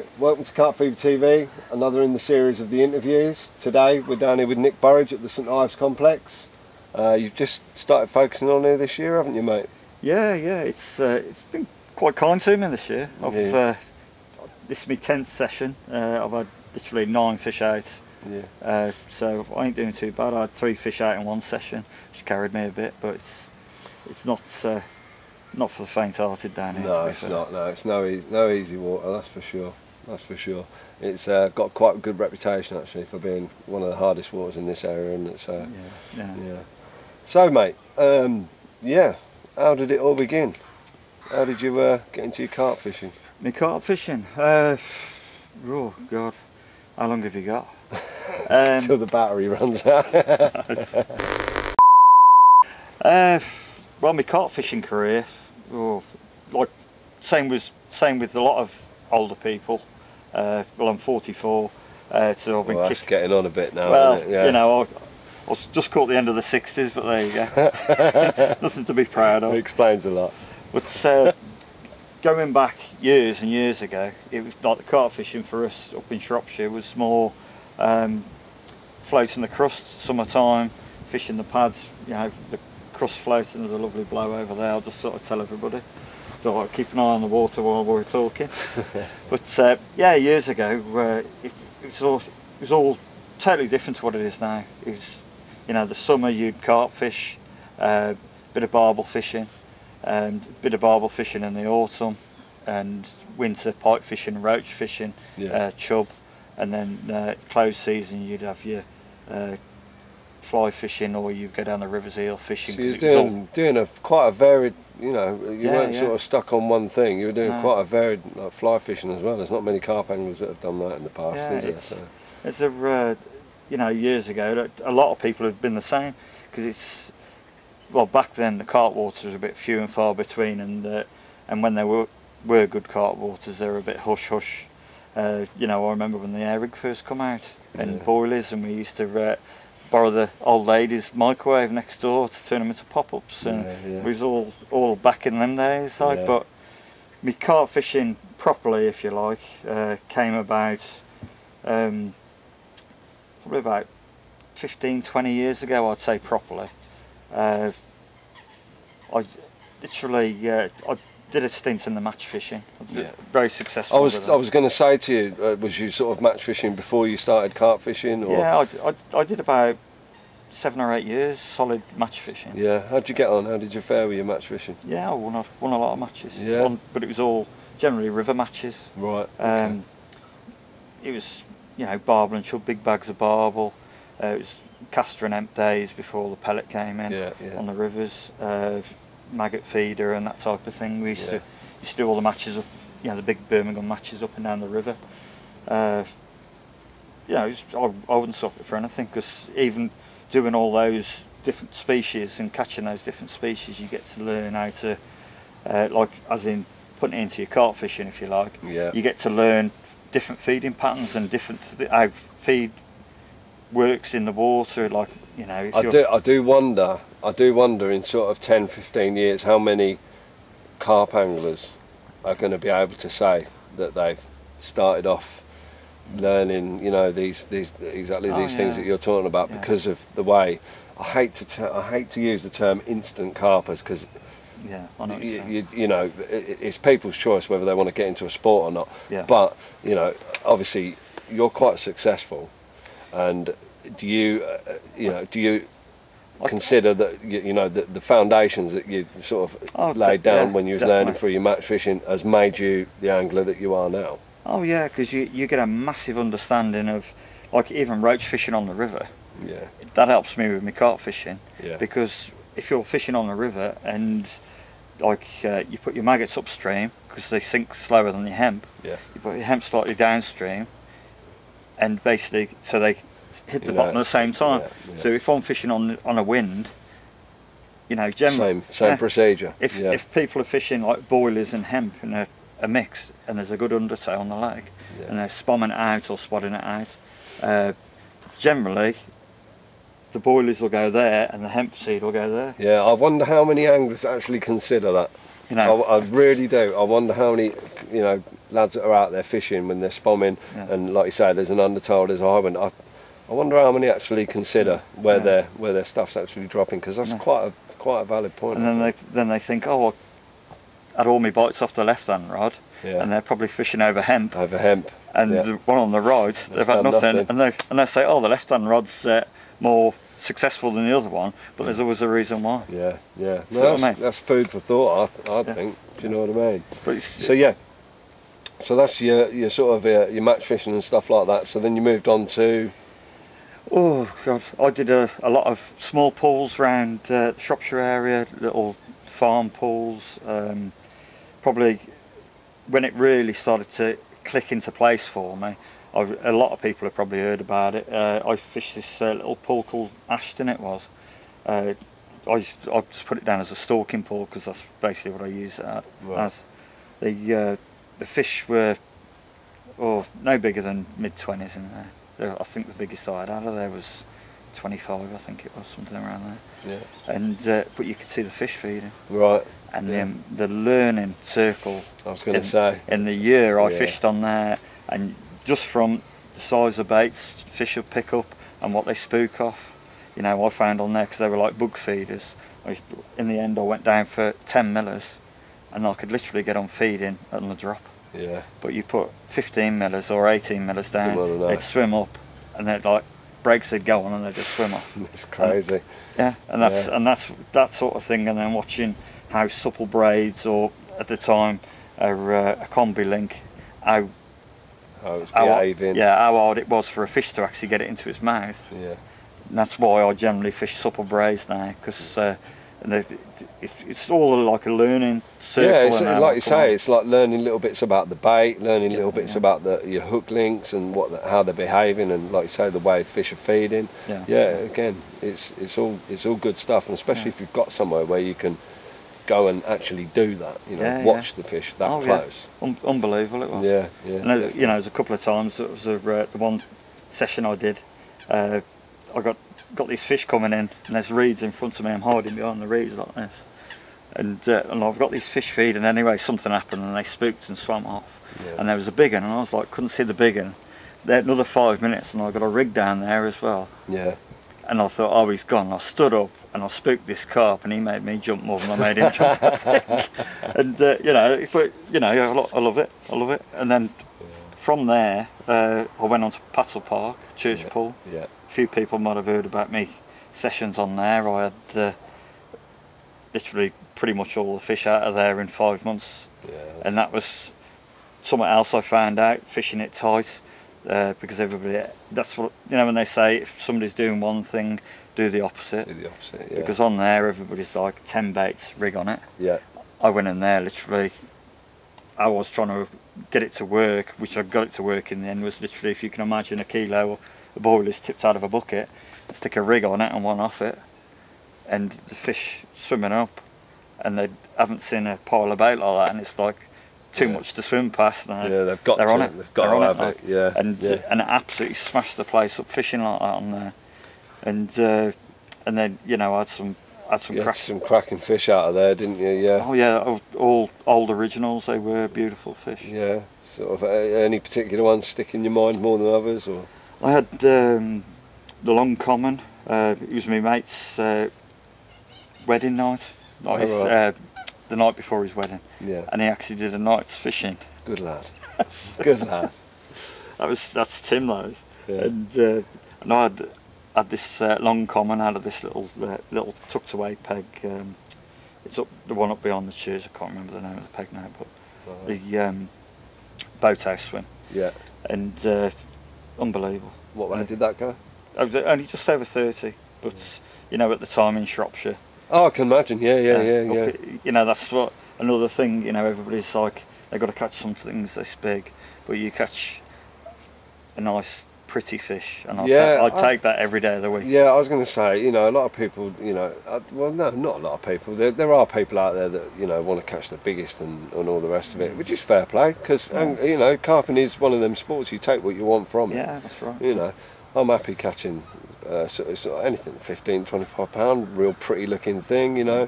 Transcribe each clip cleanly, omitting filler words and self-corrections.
So, welcome to Carp Fever TV, another in the series of the interviews. Today we're down here with Nick Burrage at the St Ives complex. You've just started focusing on here this year, haven't you, mate? Yeah, it's been quite kind to me this year. This is my 10th session. I've had literally 9 fish out. Yeah. So I ain't doing too bad. I had 3 fish out in one session, which carried me a bit, but it's not for the faint-hearted down here. No, it's not. No, it's no easy water. That's for sure. That's for sure. It's got quite a good reputation actually for being one of the hardest waters in this area, and it's yeah. So, mate, yeah, how did it all begin? How did you get into your carp fishing? My carp fishing? Oh God, how long have you got? Until the battery runs out. Well, my carp fishing career, like same with a lot of older people. Well, I'm 44, so I've been that's getting on a bit now. Well, isn't it? Yeah. you know, I was just caught the end of the 60s, but there you go. Nothing to be proud of. It explains a lot. But going back years and years ago, it was like the carp fishing for us up in Shropshire was more floating the crust, summertime, fishing the pads, you know, the crust floating, there's a lovely blow over there. I'll just sort of tell everybody. So I'll keep an eye on the water while we're talking. But yeah, years ago, it was all totally different to what it is now. It was, you know, the summer you'd carp fish, bit of barbel fishing, and a bit of barbel fishing in the autumn, and winter pike fishing, roach fishing, chub, and then close season you'd have your fly fishing, or you'd go down the rivers eel fishing. So you're doing quite a varied, you know, you weren't sort of stuck on one thing. You were doing quite a varied like, fly fishing as well. There's not many carp anglers that have done that in the past, is there? It's you know, years ago, a lot of people have been the same, because it's, well, back then the carp waters was a bit few and far between, and when there were good carp waters, they were a bit hush hush. You know, I remember when the air rig first come out and boilies, and we used to borrow the old lady's microwave next door to turn them into pop-ups, and it was all back in them days. Like, but me carp fishing properly, if you like, came about probably about 15-20 years ago, I'd say properly. I literally I did a stint in the match fishing. Very successful. I was going to say to you, was you sort of match fishing before you started carp fishing? Or? Yeah, I did about 7 or 8 years solid match fishing. Yeah, how'd you get on? How did you fare with your match fishing? Yeah, I won a lot of matches. Yeah, but it was all generally river matches. Right. It was, you know, barbel and chub, big bags of barbel. It was castor and emp days before the pellet came in on the rivers. Maggot feeder and that type of thing. We used to do all the matches up, you know, the big Birmingham matches up and down the river. You know, I wouldn't swap it for anything, because even doing all those different species and catching those different species, you get to learn how to, like, as in putting it into your carp fishing, if you like. Yeah. You get to learn different feeding patterns and different how feed works in the water. Like, you know, I do wonder in sort of 10-15 years how many carp anglers are going to be able to say that they've started off learning, you know, these things that you're talking about, because of the way I hate to use the term instant carpers, because you know, it's people's choice whether they want to get into a sport or not. But you know, obviously you're quite successful, and do you consider that you know the foundations that you sort of laid down when you was learning through your match fishing has made you the angler that you are now? Oh yeah, because you get a massive understanding of, like, even roach fishing on the river. Yeah. That helps me with my carp fishing. Yeah. Because if you're fishing on the river and like you put your maggots upstream, because they sink slower than your hemp. Yeah. You put your hemp slightly downstream, and basically so they hit the bottom at the same time. So if I'm fishing on a wind, you know, generally same procedure. If people are fishing like boilies and hemp and are mixed, and there's a good undertow on the leg, and they're spomming it out or spodding it out, generally the boilies will go there and the hemp seed will go there. Yeah, I wonder how many anglers actually consider that. You know, I really do. I wonder how many, you know, lads that are out there fishing when they're spomming, and like you say, there's an undertow, there's a high wind. I wonder how many actually consider where their stuff's actually dropping, because that's quite a valid point. And then they think, oh, well, I had all my bites off the left hand rod, and they're probably fishing over hemp. Over hemp. And the one on the right, they've had nothing. And they say, oh, the left hand rod's more successful than the other one, but there's always a reason why. Yeah. No, what I mean? that's food for thought, I think. Do you know what I mean? But so that's your sort of your match fishing and stuff like that. So then you moved on to. Oh God, I did a lot of small pools around the Shropshire area, little farm pools. Probably when it really started to click into place for me, a lot of people have probably heard about it. I fished this little pool called Ashton. It was. I just put it down as a stalking pool because that's basically what I use it as. The fish were no bigger than mid-20s in there. I think the biggest I had out of there was 25. I think it was something around there. Yeah. And but you could see the fish feeding. Right. And the learning circle. I was going to say. In the year I fished on there, and just from the size of baits fish would pick up and what they spook off, you know, I found on there, because they were like bug feeders. In the end I went down for 10 millers, and I could literally get on feeding on the drop. Yeah. But you put 15 millers or 18 millers down, they'd swim up, and they'd like brakes would go on and they'd just swim off. It's crazy. And that's that sort of thing. And then watching how supple braids, or at the time a combi link, how it's behaving. How hard it was for a fish to actually get it into its mouth. Yeah. And that's why I generally fish supple braids now, because it's all like a learning circle. Yeah, it's like you say, it's like learning little bits about the bait, learning little bits about your hook links and how they're behaving, and like you say, the way fish are feeding. Again, it's all good stuff, and especially if you've got somewhere where you can go and actually do that, you know, watch the fish that close. Unbelievable it was. Yeah. And you know, there's a couple of times, it was the one session I did, I got these fish coming in, and there's reeds in front of me. I'm hiding behind the reeds like this, and I've got these fish feeding. Anyway, something happened and they spooked and swam off. And there was a big one, and I was like, couldn't see the big one. There another 5 minutes, and I got a rig down there as well. Yeah. And I thought, oh, he's gone. I stood up and I spooked this carp, and he made me jump more than I made him jump, I think. And I love it. And then from there, I went on to Patzel Park, Church Pool. Yeah. A few people might have heard about me sessions on there. I had literally pretty much all the fish out of there in 5 months. Yeah. And that was something else I found out, fishing it tight. Because everybody, that's what, you know, when they say if somebody's doing one thing, do the opposite. Do the opposite, yeah. Because on there, everybody's like 10 baits, rig on it. Yeah. I went in there literally, I was trying to get it to work, which I got it to work in the end, was literally, if you can imagine a kilo, the boiler's tipped out of a bucket, stick a rig on it and one off it, and the fish swimming up, and they haven't seen a pile of bait like that, and it's like, too much to swim past. They've got on it. They've got to have it. Yeah. And it absolutely smashed the place up fishing like that on there. And then I had some cracking fish out of there, didn't you? Yeah. Oh yeah, all old originals. They were beautiful fish. Yeah. Sort of any particular ones stick in your mind more than others, or? I had the Long Common. It was my mate's wedding night. The night before his wedding. Yeah. And he actually did a night's fishing. Good lad. Good lad. That's Tim, those. Yeah. And I had this Long Common out of this little tucked away peg. It's up the one up beyond the church. I can't remember the name of the peg now, but the boathouse swim. Yeah. And unbelievable. What way did that go? I was only just over 30, but at the time in Shropshire. Oh, I can imagine. Yeah. You know, that's what another thing. Everybody's like, they've got to catch some things this big, but you catch a nice, pretty fish, and I'd take that every day of the week. Yeah, I was going to say, a lot of people, well, no, not a lot of people. There are people out there that want to catch the biggest and all the rest of it, which is fair play, because carping is one of them sports. You take what you want from it. Yeah, that's right. I'm happy catching. Sort of anything, £15, £25, real pretty looking thing, Yeah.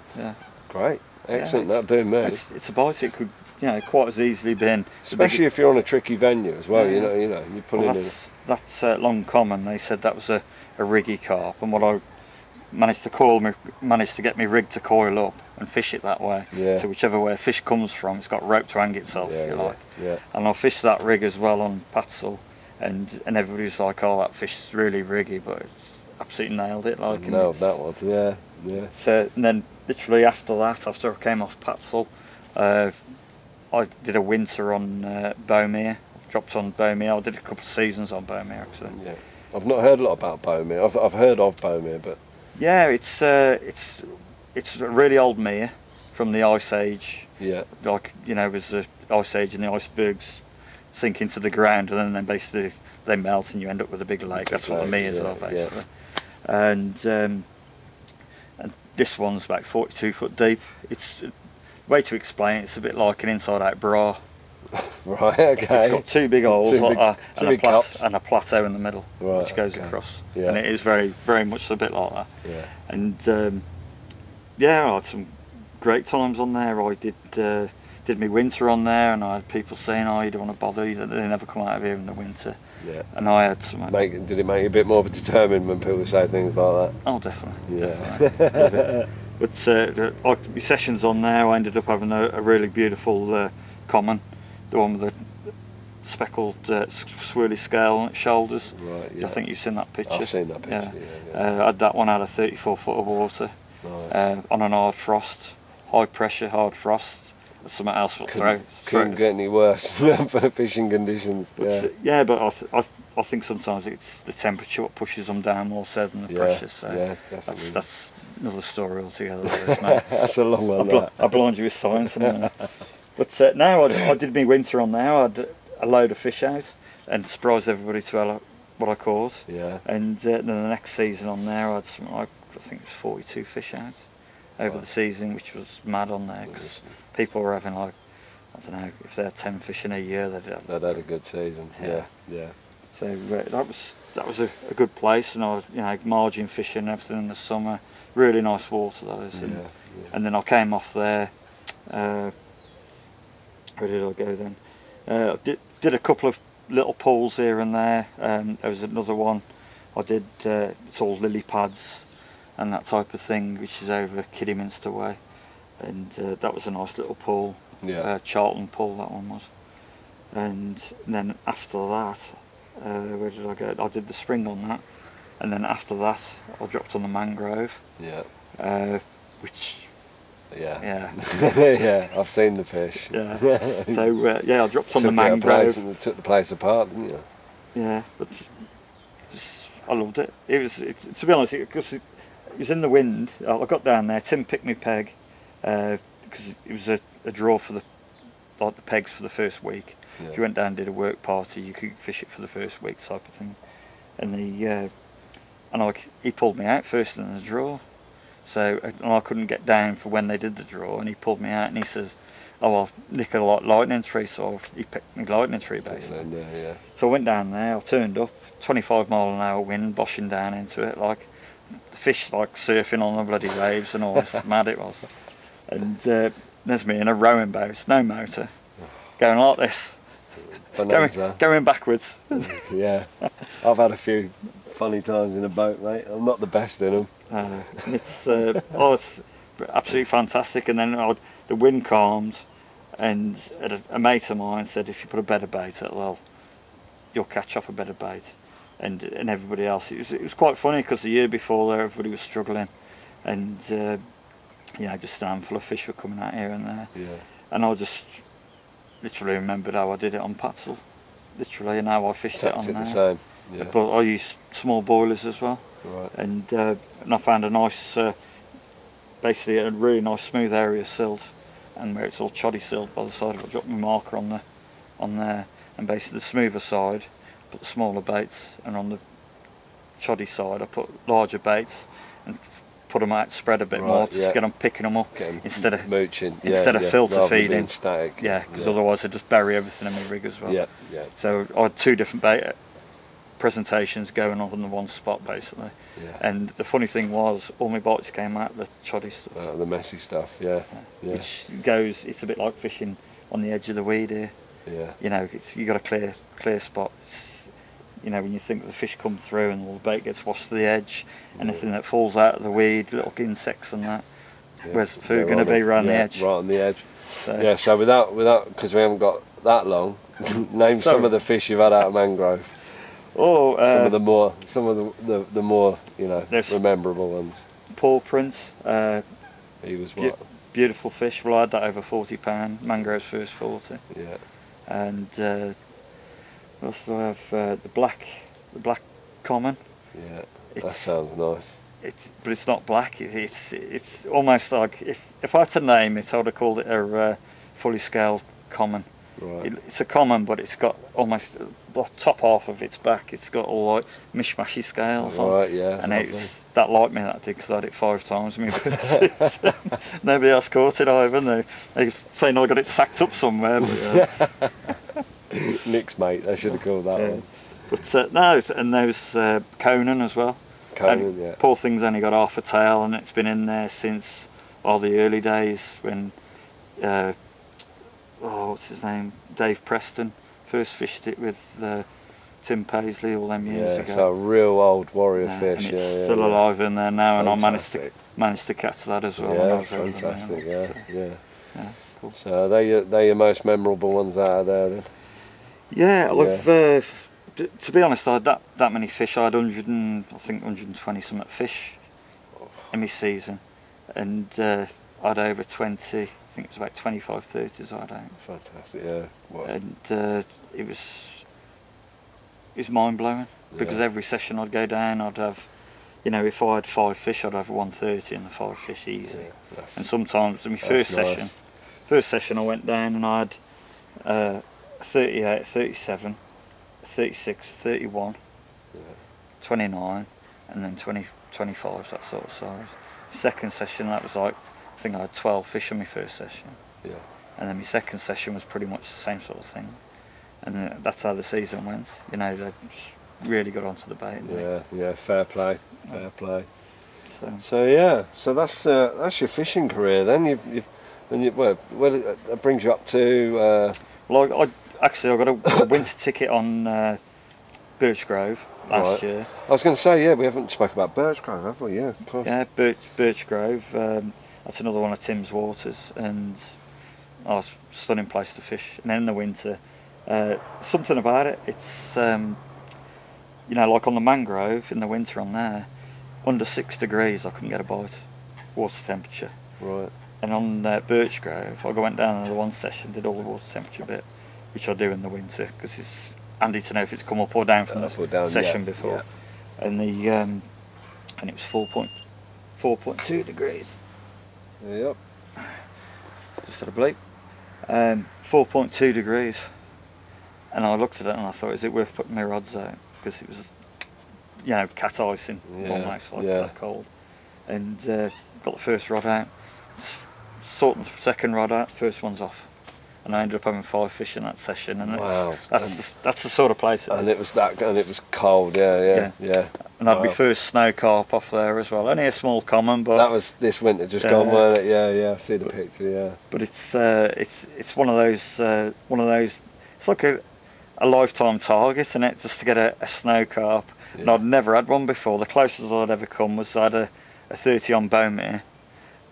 Great. Excellent, yeah, that'll do me. It's a bite. It could, you know, quite as easily been. Especially if you're on a tricky venue as well. Yeah. You know, you're pulling in. That's Long Common. They said that was a riggy carp, and what I managed to get me rig to coil up and fish it that way. Yeah. So whichever way a fish comes from, it's got rope to hang itself, if you like. Yeah. And I fished that rig as well on Patsel, and everybody was like, "Oh, that fish is really riggy," but it's absolutely nailed it. Like, Nailed that one. Yeah, yeah. So and then literally after that, after I came off Patsel, I did a winter on Bowmere. Dropped on Bowmere. I did a couple of seasons on Bowmere actually. Yeah. I've not heard a lot about Bowmere. I've heard of Bowmere, but yeah, it's a really old mere from the Ice Age. yeah, Like, you know, it was the Ice Age and the icebergs sink into the ground, and then basically they melt and you end up with a big lake. That's what the meres are basically. Yeah. And this one's about 42 foot deep. It's way to explain it, it's a bit like an inside-out bra. Right. Okay. It's got two big holes and a plateau in the middle, right, which goes across. Yeah. And it is very, very much a bit like that. Yeah. And yeah, I had some great times on there. I did my winter on there, and I had people saying, "Oh, you don't want to bother, they never come out of here in the winter." Yeah. And I had some. Did it make you a bit more determined when people say things like that? Oh, definitely. Yeah. Definitely. But my sessions on there, I ended up having a really beautiful common, the one with the speckled swirly scale on its shoulders. Right. Yeah. I think you've seen that picture. I've seen that picture. Yeah. I had that one out of 34 foot of water. Nice. On an hard frost, high pressure hard frost. That's something else will couldn't get any worse for the fishing conditions. Yeah, but I think sometimes it's the temperature what pushes them down more so than the pressure. So yeah, definitely. That's another story altogether. Mate. That's a long one. I blind you with science. But now I did my winter on there. I had a load of fish out and surprised everybody to what I caught. Yeah. And then the next season on there, I had something like, I think it was 42 fish out over the season, which was mad on there because people were having like, I don't know, if they had 10 fish in a year, they'd had a good season. Yeah. So that was a good place, and I was, you know, margin fishing and everything in the summer. Really nice water those. And then I came off there. Where did I go then? Did a couple of little pools here and there. There was another one I did. It's all lily pads and that type of thing, which is over Kidderminster way, and that was a nice little pool. Yeah. Charlton pool, that one was. And then after that, where did I go? I did the spring on that, and then after that I dropped on the mangrove. Yeah. Which. Yeah. Yeah. Yeah. I've seen the fish. Yeah. So I dropped on the mangrove. And took the place apart, didn't you? Yeah, but I loved it. To be honest, because it was in the wind. I got down there. Tim picked me peg because it was a draw for the pegs for the first week. Yeah. If you went down and did a work party, you could fish it for the first week type of thing. And he pulled me out first in the draw. So I couldn't get down for when they did the draw, and he pulled me out and he says, "Oh, I'll nick a lightning tree," so he picked me lightning tree basically. Yeah. So I went down there, I turned up, 25 mile an hour wind, boshing down into it, like the fish like surfing on the bloody waves and all this. Mad it was. And there's me in a rowing boat, no motor, going like this, going backwards. Yeah, I've had a few funny times in a boat, mate. I'm not the best in them. It's absolutely fantastic. And then the wind calmed, and a mate of mine said, "If you put a better bait at, well, you'll catch off a better bait." And everybody else, it was quite funny because the year before there, everybody was struggling, and just a handful of fish were coming out here and there. Yeah. And I just literally remembered how I did it on Patsel, literally, and how I fished it on there. The same. Yeah. But I used small boilers as well. Right. And I found a nice, basically a really nice smooth area silt, and where it's all choddy silt by the side of it. I dropped my marker on there, and basically the smoother side, put the smaller baits, and on the choddy side I put larger baits and put them out, spread a bit more to get them picking them up instead of mooching, instead of filter feeding. Static. Yeah, because otherwise I'd just bury everything in my rig as well. Yeah. So I had two different bait presentations going on in the one spot basically. Yeah. And the funny thing was, all my bites came out the choddy stuff. The messy stuff, yeah. Which goes, it's a bit like fishing on the edge of the weed here. Yeah. You know, you got a clear spot. You know, when you think the fish come through and all the bait gets washed to the edge, anything that falls out of the weed, little insects and that, where's the food going to be around the edge? Right on the edge. So, yeah, so without, because we haven't got that long, name some of the fish you've had out of mangrove. Oh, some of the more, you know, memorable ones. Paul Prince. He was what? Beautiful fish. Well, I had that over £40. Mangrove's first 40. Yeah. And what else do I have? The black common. Yeah. That sounds nice. But it's not black. It's almost like if I had to name it, I would have called it a fully scaled common. Right. It's a common, but it's got almost the top half of its back. It's got all like mishmashy scales on. Right. Yeah. And it's that liked me, that did, because I had it 5 times. Nobody else caught it either. They saying I got it sacked up somewhere. But, Nick's mate. They should have called that one. But no, and there's Conan as well. Conan, yeah. Poor thing's only got half a tail, and it's been in there since the early days when what's his name, Dave Preston first fished it with Tim Paisley all them years ago. It's a real old warrior fish. And it's still alive in there now, fantastic. And I managed to catch that as well. Yeah, fantastic. Yeah. Cool. So they're your most memorable ones out of there then. Yeah, to be honest, I had that many fish. I had 120 something fish in my season, and I had over 20. I think it was about 25, 30s I had out. Fantastic, yeah. And it was mind blowing, because every session I'd go down, I'd have, you know, if I had 5 fish, I'd have 130 and the 5 fish easy. Yeah, and sometimes in my first session, I went down and I had 38, 37. 36, 31, 29, and then 20, 25, that sort of size. Second session, that was like, I think I had 12 fish on my first session. Yeah. And then my second session was pretty much the same sort of thing. And that's how the season went. You know, they just really got onto the bait. Yeah, fair play. So that's your fishing career then. That brings you up to. Well, I got a winter ticket on Burrage Grove last year. I was going to say, we haven't spoken about Burrage Grove, have we? Yeah, of course. Yeah, Burrage Grove. That's another one of Tim's waters, and it's a stunning place to fish. And in the winter, something about it. It's you know, like on the mangrove in the winter on there, under 6 degrees I couldn't get a bite, water temperature. Right. And on Burrage Grove, I went down to the one session, did all the water temperature bit, which I do in the winter because it's handy to know if it's come up or down from the session before. Yeah. And and it was 4.2 degrees. Yep. Just had a bleep. 4.2 degrees. And I looked at it and I thought, is it worth putting my rods out? Because it was, you know, cat icing, almost like that cold. And got the first rod out, sorting the second rod out, first one's off. And I ended up having 5 fish in that session, and that's the sort of place. It was cold, yeah. And I had my first snow carp off there as well. Only a small common, but that was this winter just gone, wasn't it? Yeah. I see the picture, yeah. But it's one of those. It's like a lifetime target, isn't it? Just to get a snow carp. Yeah. And I'd never had one before. The closest I'd ever come was I had a 30 on bowmere,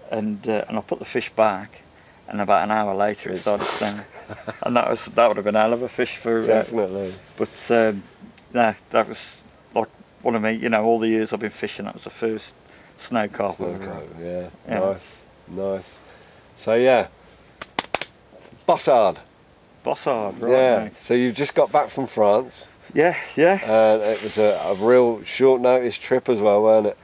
and I put the fish back. And about an hour later, it started snowing, and that would have been a hell of a fish for definitely. But that was like one of me. You know, all the years I've been fishing, that was the first snow carp. Yeah. Nice. So Bossard, right? Yeah. Mate. So you've just got back from France. Yeah. And it was a real short notice trip as well, wasn't it?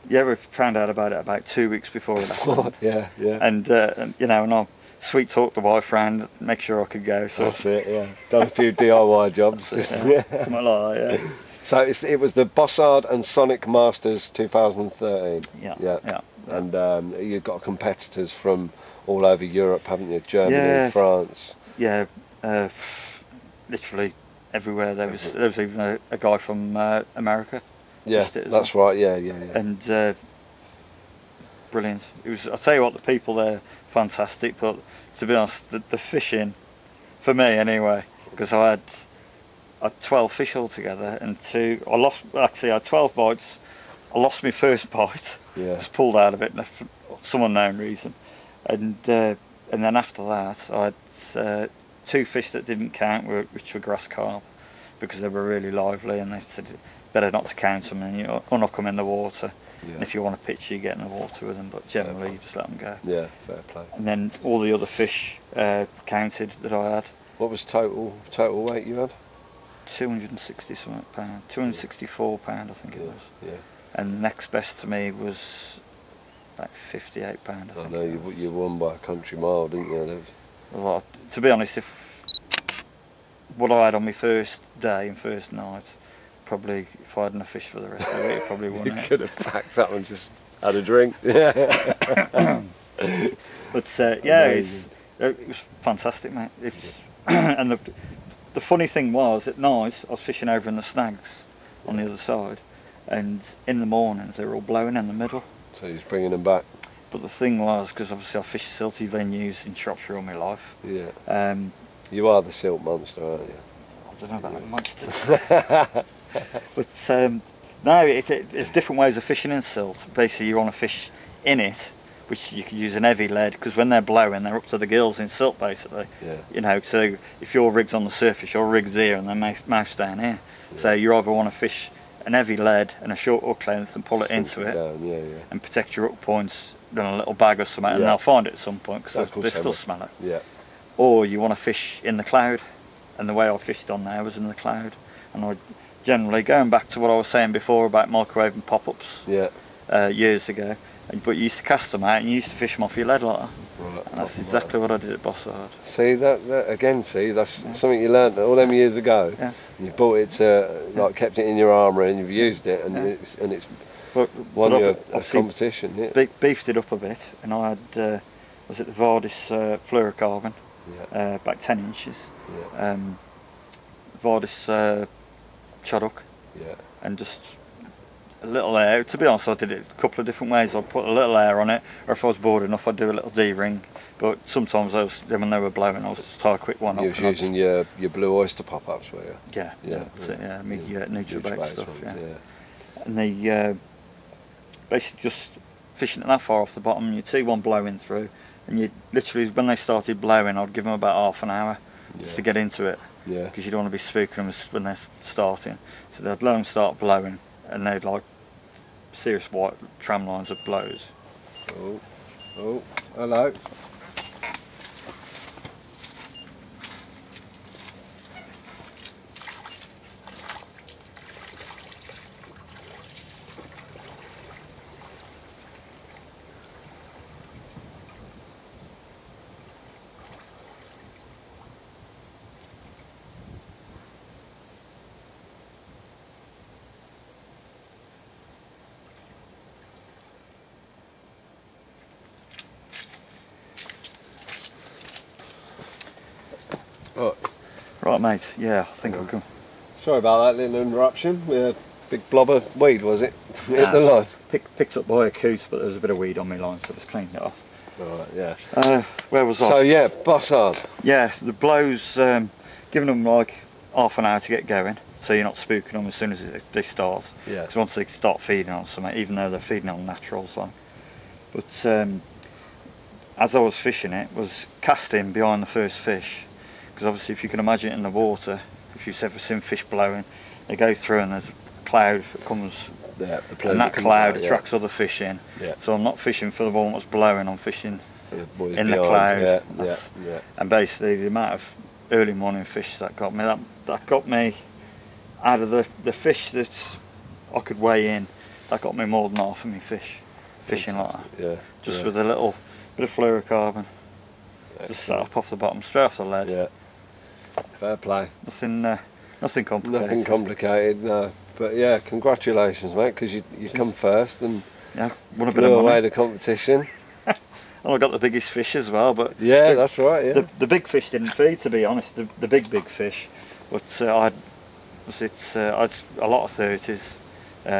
Yeah, we found out about it about 2 weeks before it happened. Yeah. And you know, and I sweet talked the wife round, make sure I could go. So that's it. Yeah, done a few DIY jobs. Something like that. Yeah. So it was the Bossard and Sonic Masters 2013. Yeah. And you've got competitors from all over Europe, haven't you? Germany, France. Yeah. Literally everywhere. There was even a guy from America. Yeah, that's right. Yeah. And brilliant. It was. I tell you what, the people there fantastic. But to be honest, the fishing, for me anyway, because I had 12 fish altogether, and I had 12 bites. I lost my first bite. Yeah. Just pulled out of it for some unknown reason, and then after that I had 2 fish that didn't count, which were grass carp, because they were really lively, and they said better not to count them and unhook them in the water. Yeah. And if you want to pitch, you get in the water with them, but generally you just let them go. Yeah, fair play. And then all the other fish counted that I had. What was total weight you had? 260 something pound, 264 pound I think it was. Yeah. And the next best to me was about 58 pound I think. I know you won by a country mile, didn't you? There was a lot. To be honest, if what I had on my first day and first night, probably if I hadn't fished for the rest of the week, probably won you it. could have packed up and just had a drink. Yeah. But yeah, it was fantastic, mate. And the funny thing was, at night I was fishing over in the snags on the other side, and in the mornings they were all blowing in the middle. So you was bringing them back. But the thing was, because obviously I fished silty venues in Shropshire all my life. Yeah. You are the silt monster, aren't you? I don't know about the monster. But no, it's different ways of fishing in silt. Basically, you want to fish in it, which you can use an heavy lead, because when they're blowing, they're up to the gills in silt, basically. Yeah. You know, so if your rig's on the surface, your rig's here, and their mouth's down here. Yeah. So you either want to fish an heavy lead and a short hook length and pull it into it, and protect your hook points in a little bag or something, and they'll find it at some point because they still smell it. Yeah. Or you want to fish in the cloud, and the way I fished on there was in the cloud. And I generally, going back to what I was saying before about microwave and pop-ups, years ago, but you used to cast them out and you used to fish them off your lead like that. Right. And that's exactly what I did at Bossard. See that again? See, that's something you learnt all them years ago. Yeah. And you bought it to kept it in your armoury, and you've used it, and it's won you a competition. Yeah. Beefed it up a bit, and I had was it the Vardis fluorocarbon, about 10 inches. Yeah. Vardis chodok, and just a little air. To be honest, I did it a couple of different ways. I'd put a little air on it, or if I was bored enough, I'd do a little D-ring. But sometimes when they were blowing, I was just tie a quick one up. You was using your blue oyster pop-ups, were you? Yeah, that's it. Yeah, Nutribait stuff. Yeah. And they basically just fishing it that far off the bottom, and you'd see one blowing through, and you literally, when they started blowing, I'd give them about half an hour just to get into it. Yeah. Because you don't want to be spooking them when they're starting. So they'd let them start blowing, and they'd like serious white tram lines of blows. Oh, hello. Right, mate. Yeah, I think I'll come. Sorry about that little interruption. We had a big blob of weed, was it? Hit the line. Picked up by a coot, but there was a bit of weed on my line, so I just cleaned it off. Right, yeah. Where was I? So yeah, Bossard. Yeah, the blows, giving them like half an hour to get going, so you're not spooking them as soon as they start. Yeah. Because once they start feeding on something, even though they're feeding on naturals, like. But as I was fishing it, was casting behind the first fish. Because obviously, if you can imagine it in the water, if you've ever seen fish blowing, they go through and there's a cloud that comes, and that cloud attracts other fish in. Yeah. So I'm not fishing for the one that's blowing, I'm fishing in the cloud. And basically, the amount of early morning fish that got me, that got me out of the fish that I could weigh in, that got me more than half of me fishing like that. Yeah. Just with a little bit of fluorocarbon. Just sat up off the bottom, straight off the lead. Yeah. Fair play. Nothing complicated. Nothing complicated, no. But yeah, congratulations, mate, because you come first and won a bit of money. Away the competition. And I got the biggest fish as well. But yeah, that's right. Yeah. The big fish didn't feed, to be honest. The big fish But I had a lot of 30s,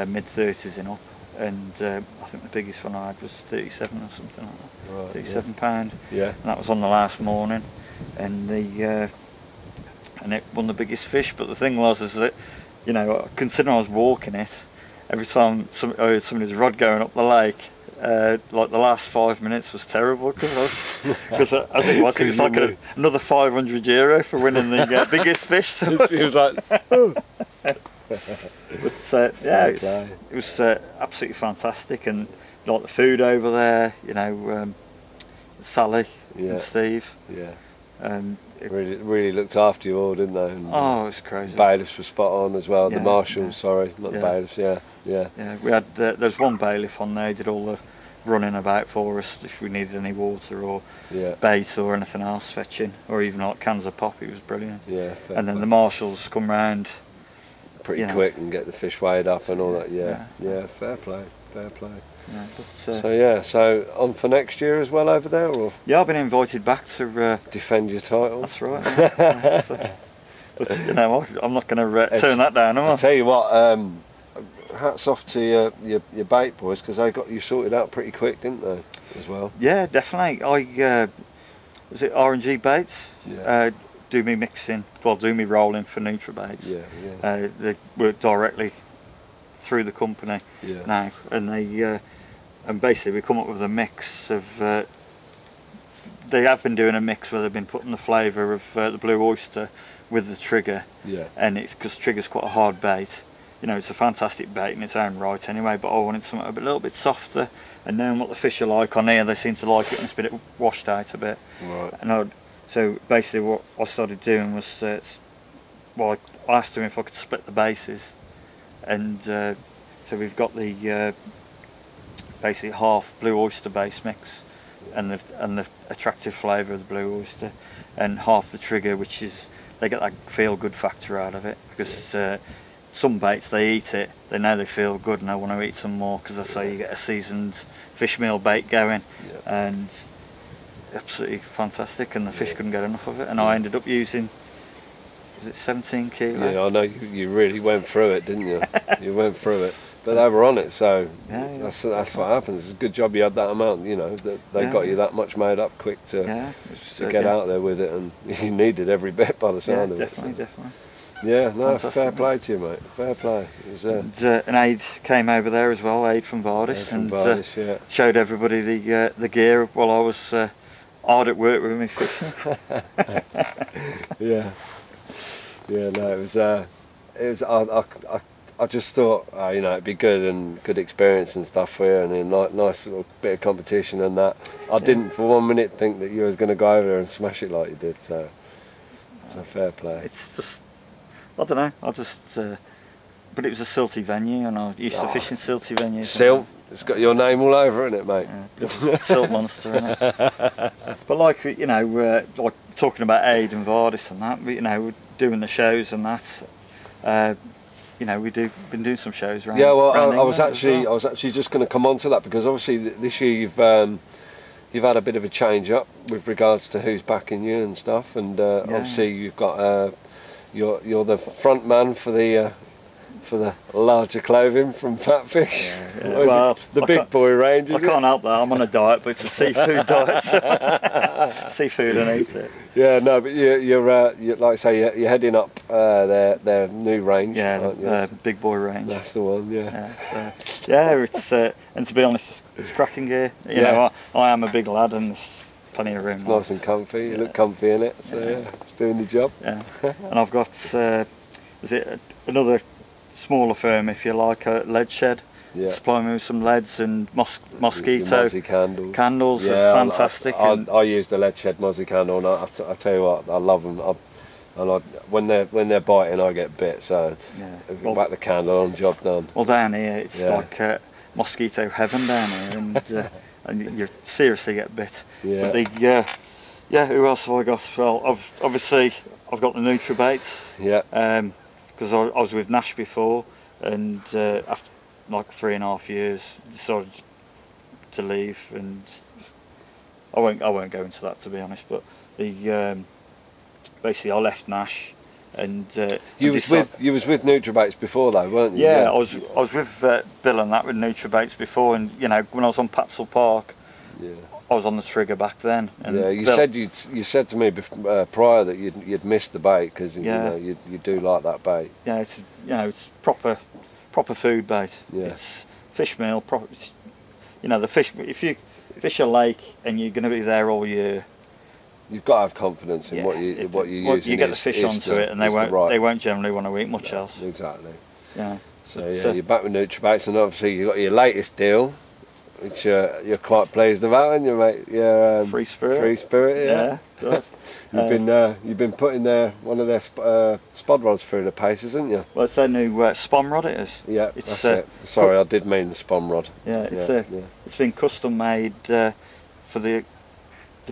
mid 30s in up, and I think the biggest one I had was 37 or something like that. Right, 37 pound. Yeah. And that was on the last morning, and and it won the biggest fish. But the thing was is that, you know, considering I was walking it, every time I heard somebody's rod going up the lake, like the last 5 minutes was terrible because as it was like another €500 for winning the biggest fish. So It was like, oh. But yeah, it was absolutely fantastic, and like the food over there, you know, Sally and Steve. Yeah. It Really looked after you all, didn't they? And oh, it's crazy. Bailiffs were spot on as well. Yeah, The marshals, yeah. sorry, not the bailiffs. Yeah. Yeah, we had there's one bailiff on there. He did all the running about for us if we needed any water or bait or anything else fetching, or even like cans of pop. He was brilliant. Yeah. And then the marshals come round pretty quick and get the fish weighed up and all that. Yeah. Fair play. Yeah, but, so on for next year as well over there, or yeah, I've been invited back to defend your title. That's right. Yeah. But you know, I'm not going to turn that down, am I? I'll tell you what. Hats off to your bait boys, because they got you sorted out pretty quick, didn't they? As well. Yeah, definitely. Was it R&G baits? Yeah. Do me mixing, well, do me rolling for NutriBaits. Yeah. They work directly through the company now, and they and basically we come up with a mix of. They have been doing a mix where they've been putting the flavour of the blue oyster with the trigger. Yeah. And it's because trigger's quite a hard bait. You know, it's a fantastic bait in its own right anyway, but I wanted something a little bit softer, and knowing what the fish are like on here, they seem to like it and it's a bit washed out a bit. Right. And so basically what I started doing was, well, I asked him if I could split the bases, and so we've got the basically half blue oyster base mix and the attractive flavour of the blue oyster, and half the trigger, which is, they get that feel good factor out of it, because some baits, they eat it, they know they feel good and they want to eat some more, because that's how you get a seasoned fish meal bait going. And absolutely fantastic, and the fish couldn't get enough of it, and I ended up using, was it 17 kilo? Yeah, I know you really went through it, didn't you? You went through it, but they were on it, so that's what happens. It's a good job you had that amount, you know, that they got you that much made up quick to get out there with it, and you needed every bit by the sound of it. Definitely. Yeah, no, fantastic, fair play to you, mate. Fair play. It was, and Aid came over there as well, Aid from Burrage, and showed everybody the gear while I was hard at work with me fishing. No, it was. I just thought, you know, it'd be good experience and stuff for you, and a nice little bit of competition and that. I didn't for 1 minute think that you was going to go over there and smash it like you did. So fair play. It's just, I don't know. But it was a silty venue, and I used to fish in silty venues. Silt. It's got your name all over it, mate. Yeah, silt monster, innit? But like, you know, like talking about Aid and Vardis and that, you know, we're doing the shows and that. You know, been doing some shows around. Yeah, well, around I was England actually just going to come on to that, because obviously this year you've had a bit of a change up with regards to who's backing you and stuff, and obviously you've got you're the front man for the larger clothing from Fatfish. Well, the big boy range. I can't help that. I'm on a diet, but it's a seafood diet. So seafood and eat it. Yeah, no, but you're like I say, you're heading up their new range. Yeah, the big boy range. That's the one. It's and to be honest, it's cracking gear. You know, I am a big lad, and there's plenty of room. It's nice and comfy. You look comfy in it. So it's doing the job. Yeah, and I've got is it another smaller firm, if you like, a lead shed. Supply me with some leads and mosquito candles. Are fantastic. I use the lead shed mozzie candle, and I tell you what, I love them. When they're biting, I get bit. So whack the candle on, job done. Well, down here it's like mosquito heaven down here, and you seriously get bit. But who else have I got? Well, I've got the NutriBaits. Because I was with Nash before, and after like 3.5 years decided to leave, and I won't go into that, to be honest, but the basically I left Nash, And you was with Nutribaits before though, weren't you? Yeah, I was with Bill and that with Nutribaits before, and you know, when I was on Patzel Park, yeah, I was on the trigger back then. And yeah, you Bill, said to me prior that you'd missed the bait because yeah, you do like that bait. Yeah, it's proper food bait. Yeah. It's fish meal. Proper. You know, the fish. If you fish a lake and you're going to be there all year, you've got to have confidence in what you're using. You get the fish onto it, and they won't generally want to eat much else. Exactly. Yeah. So yeah, you're back with Nutribaits, and obviously you got your latest deal, which you're quite pleased about, aren't you, mate? Yeah. Free Spirit. Free Spirit. Yeah. Good. You've been putting one of their spod rods through the paces, haven't you? Well, it's their new spom rod. It is. Yeah, that's it. Sorry, I did mean the spom rod. Yeah, it's been custom made for the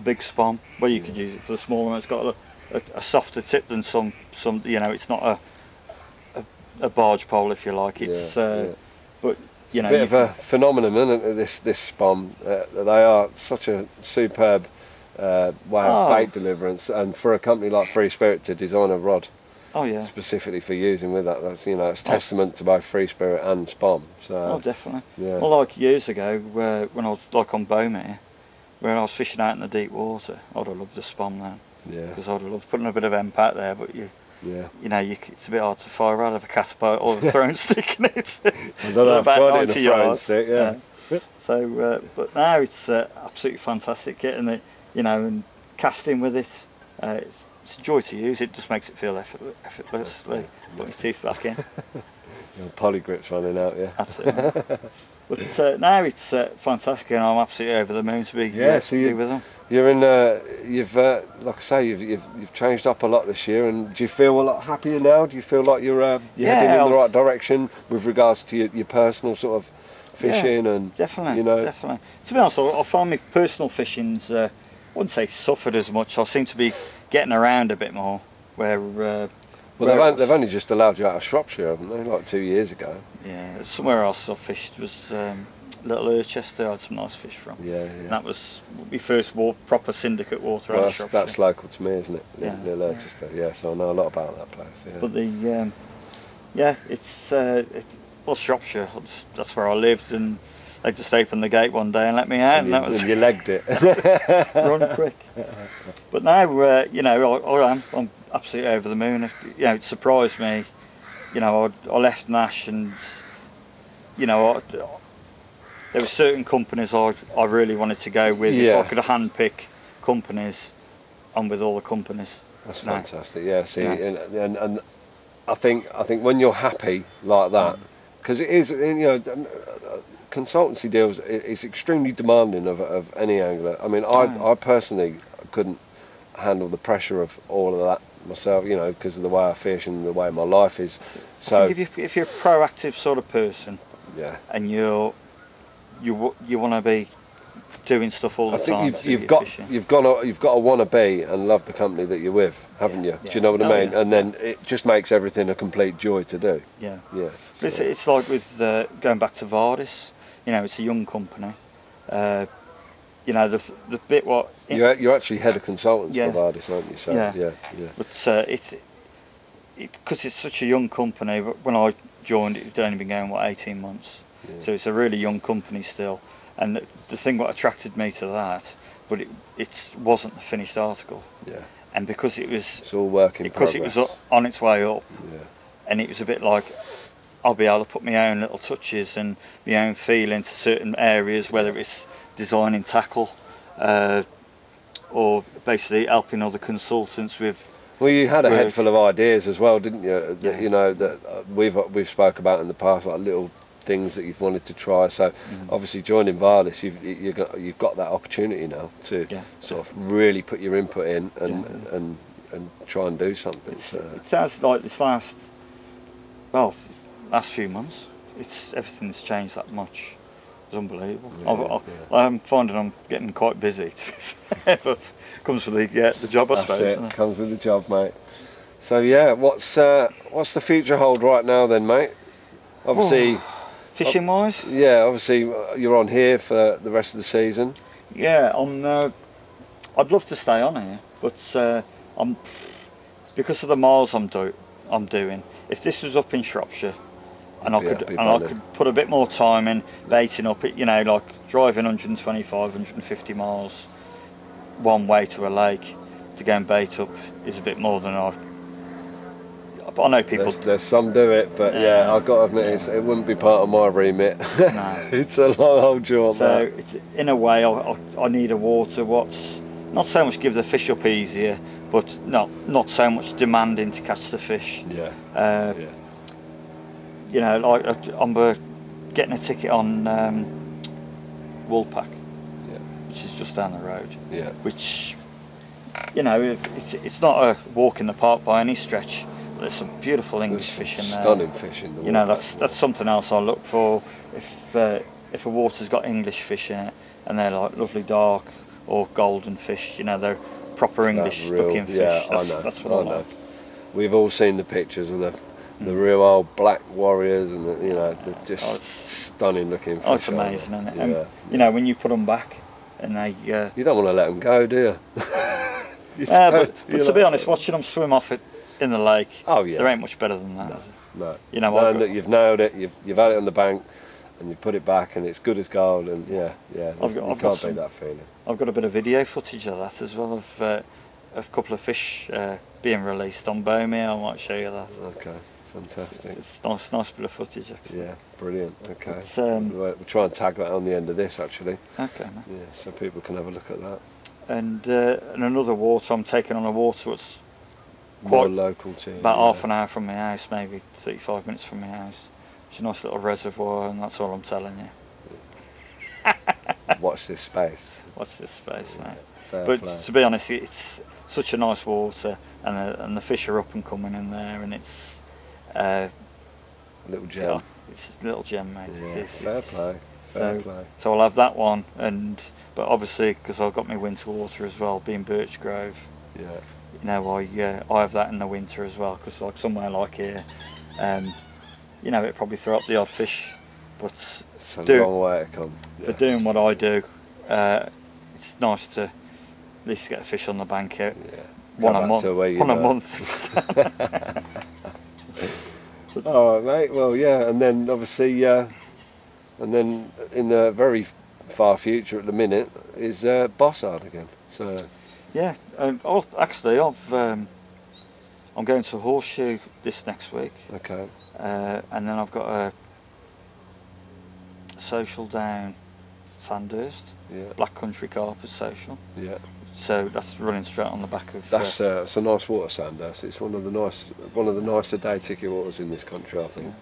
big spom. Well, you could use it for the smaller one. It's got a softer tip than some. You know, it's not a barge pole, if you like. It's but you know, a bit of a phenomenon, isn't it? This spom. They are such a superb way of bait deliverance, and for a company like Free Spirit to design a rod specifically for using with that, that's it's testament to both Free Spirit and spom. So definitely. Yeah. Well, like years ago, when I was like on Beaumere, where I was fishing out in the deep water, I'd have loved the spom then. Yeah. Because I'd have loved putting a bit of impact there, but you know, it's a bit hard to fire out of a catapult or a throwing stick in it. I don't know, I've about tried 90 it in a throwing yards. stick, yeah. So, but now it's absolutely fantastic getting it, you know, and casting with it. It's a joy to use. It just makes it feel effortlessly. Put your teeth back in. Poly grip's running out, yeah. That's it. Mate. But now it's fantastic, and I'm absolutely over the moon to be with them. You're in. You've like I say, you've changed up a lot this year, and do you feel a lot happier now? Do you feel like you're heading in the right direction with regards to your personal sort of fishing and definitely, you know? definitely. To be honest, I find my personal fishing's I wouldn't say suffered as much. I seem to be getting around a bit more. They've only just allowed you out of Shropshire, haven't they? Like 2 years ago. Yeah, somewhere else I fished was Little Urchester. I had some nice fish from. Yeah. And that was my first proper syndicate water out of Shropshire. That's local to me, isn't it? Yeah. Little Urchester. Yeah, so I know a lot about that place. Yeah. But it's Shropshire. That's where I lived, and they just opened the gate one day and let me out, and that was. You legged it. Run quick. But now, you know, I'm absolutely over the moon. You know, it surprised me. You know, I left Nash, and you know, there were certain companies I really wanted to go with. Yeah. If I could handpick companies, I'm with all the companies. That's fantastic. Yeah. See, and I think when you're happy like that, because it is, you know, consultancy deals is extremely demanding of any angler. I mean, I personally couldn't handle the pressure of all of that myself, you know, because of the way I fish and the way my life is. So I think if you're a proactive sort of person, and you want to be doing stuff all the time. I think you've got to want to be and love the company that you're with, haven't you? Do you know what I mean? And then it just makes everything a complete joy to do. Yeah. Yeah. So. It's like with going back to Vardis. You know, it's a young company. You know, the bit what you're actually head of consultants for Vardis, aren't you? So yeah. But because it's such a young company. When I joined, it had only been going 18 months. Yeah. So it's a really young company still. And the thing what attracted me to that, but it wasn't the finished article. Yeah. And because it's all work in progress. Because it was on its way up. Yeah. And it was a bit like, I'll be able to put my own little touches and my own feel into certain areas, whether it's designing tackle or basically helping other consultants with. Well, you had a head full of ideas as well, didn't you? That, you know, that we've spoke about in the past, like little things that you've wanted to try. So obviously joining Vardis, you've got that opportunity now to sort of really put your input in and try and do something. It sounds like this last few months, everything's changed that much. It's unbelievable. I'm finding I'm getting quite busy, to be fair, but it comes with the job, I suppose. That's it. Comes with the job, mate. So yeah, what's the future hold right now then, mate? Obviously, fishing wise. Yeah, obviously you're on here for the rest of the season. Yeah, I'd love to stay on here, but because of the miles I'm doing. If this was up in Shropshire, and I could put a bit more time in baiting up, you know, like driving 125, 150 miles one way to a lake to go and bait up is a bit more than I know people. There's some do it, but yeah, I've got to admit it wouldn't be part of my remit. No. It's a long old jaunt. So it's, in a way, I need a water what's not so much give the fish up easier, but not so much demanding to catch the fish. Yeah. You know, like I'm getting a ticket on Woolpack, which is just down the road. Yeah. Which, you know, it's not a walk in the park by any stretch. There's some beautiful English fish in there. Stunning fish in the water. You know, that's something else I look for. If a water's got English fish in it, and they're like lovely dark or golden fish, you know, they're proper English looking fish. Yeah, that's what I like. We've all seen the pictures of the real old black warriors, and you know, they're just stunning looking fish. Oh, it's amazing, isn't it? Yeah. And, you know, when you put them back, and they you don't want to let them go, do you? But to be honest, watching them swim off it in the lake, there ain't much better than that. No. You know, knowing that you've nailed it, you've had it on the bank, and you put it back, and it's good as gold, and you can't beat that feeling. I've got a bit of video footage of that as well, of a couple of fish being released on Bomere. I might show you that. Okay, fantastic. It's nice bit of footage, actually. Yeah, brilliant. Okay. We'll try and tag that on the end of this, actually. Okay. Yeah, so people can have a look at that. And another water, I'm taking on a water that's quite local to you. About half an hour from my house, maybe 35 minutes from my house. It's a nice little reservoir, and that's all I'm telling you. Watch this space. Watch this space, mate. But to be honest, it's such a nice water, and the fish are up and coming in there, and it's a little gem. It's a little gem, mate. Yeah, it is. Fair play. So I'll have that one, but obviously because I've got my winter water as well, being Birch Grove. Yeah. You know, I have that in the winter as well, because like somewhere like here, you know, it probably throw up the odd fish, but it's a long way to come. For doing what I do, it's nice to at least get a fish on the bank here. Yeah. One a month. All right, mate. Well, yeah, and then obviously, and then in the very far future at the minute is Bossard again. So. Yeah, actually, I'm going to Horseshoe this next week. Okay. And then I've got a social down Sandhurst. Yeah. Black Country Carp social. Yeah. So that's running straight on the back of. That's it's a nice water, Sandhurst. It's one of the nicer day ticket waters in this country, I think. Yeah.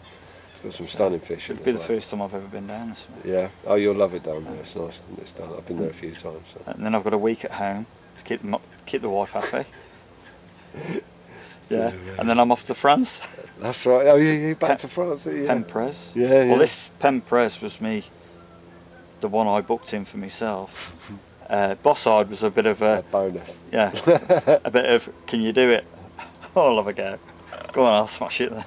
It's got some stunning fish in it. It'll be the first time I've ever been down this way. Yeah. Oh, you'll love it down there. It's nice. It's down. I've been there a few times. So. And then I've got a week at home to keep the wife happy. Yeah. And then I'm off to France. That's right. Oh, you're back to France. Yeah. Pemprez. Yeah. Well, this Pemprez was the one I booked in for myself. Bossard was a bit of a bonus. Yeah. A bit of, can you do it? I'll have a go. Go on, I'll smash it then.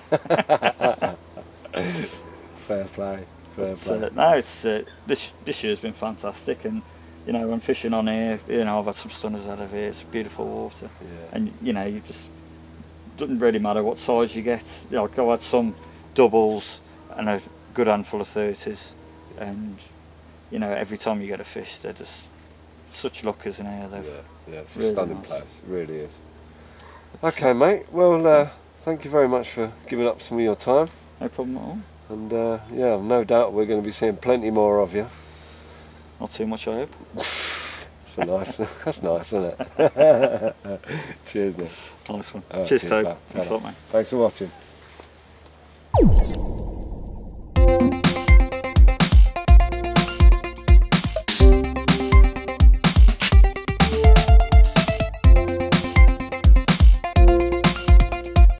Fair play. No, it's this year's been fantastic, and you know, when fishing on here, you know, I've had some stunners out of here. It's beautiful water, and you know, you just doesn't really matter what size you get. You know, I've had some doubles and a good handful of 30s, and you know, every time you get a fish, they're just such luckers in here. Yeah, it's a stunning place. It really is. Okay, mate. Well, thank you very much for giving up some of your time. No problem at all. And yeah, no doubt we're going to be seeing plenty more of you. Not too much, I hope. That's nice, isn't it? Cheers, mate. Nice one. Cheers, Tobe. Thanks for watching.